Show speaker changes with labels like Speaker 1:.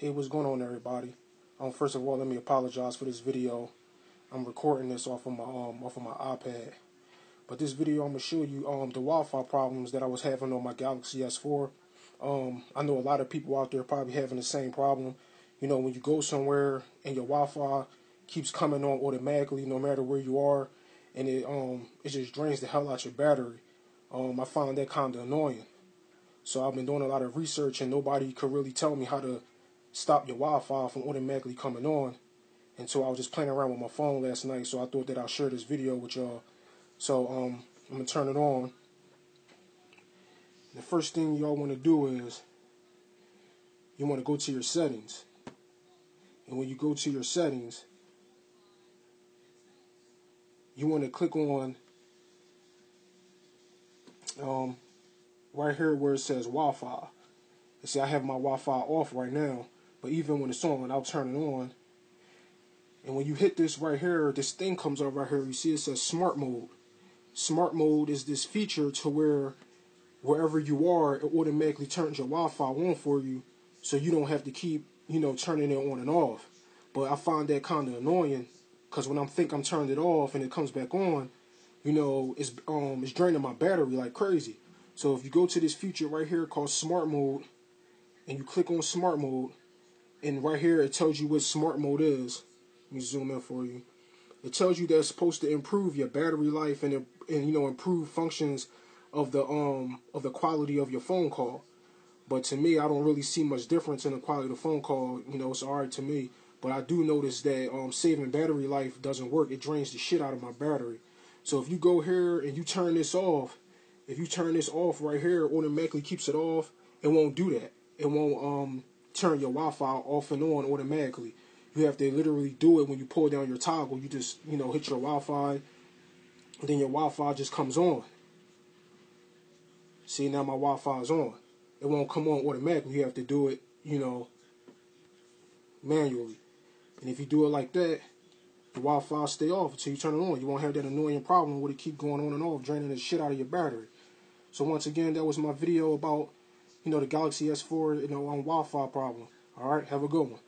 Speaker 1: Hey, what's going on, everybody? First of all, let me apologize for this video. I'm recording this off of my iPad. But this video, I'm gonna show you the Wi-Fi problems that I was having on my Galaxy S4. I know a lot of people out there probably having the same problem. You know, when you go somewhere and your Wi-Fi keeps coming on automatically, no matter where you are, and it just drains the hell out your battery. I find that kind of annoying. So I've been doing a lot of research, and nobody could really tell me how to stop your Wi-Fi from automatically coming on. And so I was just playing around with my phone last night, so I thought that I'll share this video with y'all. So I'm going to turn it on. The first thing y'all want to do is you want to go to your settings. And when you go to your settings, you want to click on right here where it says Wi-Fi. You see, I have my Wi-Fi off right now, but even when it's on, I'll turn it on. And when you hit this right here, this thing comes up right here. You see it says Smart Mode. Smart Mode is this feature to where wherever you are, it automatically turns your Wi-Fi on for you, so you don't have to keep, turning it on and off. But I find that kind of annoying, because when I think I'm turned it off and it comes back on, it's draining my battery like crazy. So if you go to this feature right here called Smart Mode, and you click on Smart Mode, and right here it tells you what Smart Mode is. Let me zoom in for you. It tells you that it's supposed to improve your battery life and improve functions of the quality of your phone call. But to me, I don't really see much difference in the quality of the phone call. It's alright to me. But I do notice that saving battery life doesn't work. It drains the shit out of my battery. So if you go here and you turn this off, if you turn this off right here, it automatically keeps it off. It won't do that. It won't turn your Wi-Fi off and on automatically. You have to literally do it when you pull down your toggle. You just, hit your Wi-Fi, and then your Wi-Fi just comes on. See, now my Wi-Fi is on. It won't come on automatically. You have to do it, manually. And if you do it like that, the Wi-Fi stay off until you turn it on. You won't have that annoying problem where it keep going on and off, draining the shit out of your battery. So once again, that was my video about, the Galaxy S4, on Wi-Fi problem. All right, have a good one.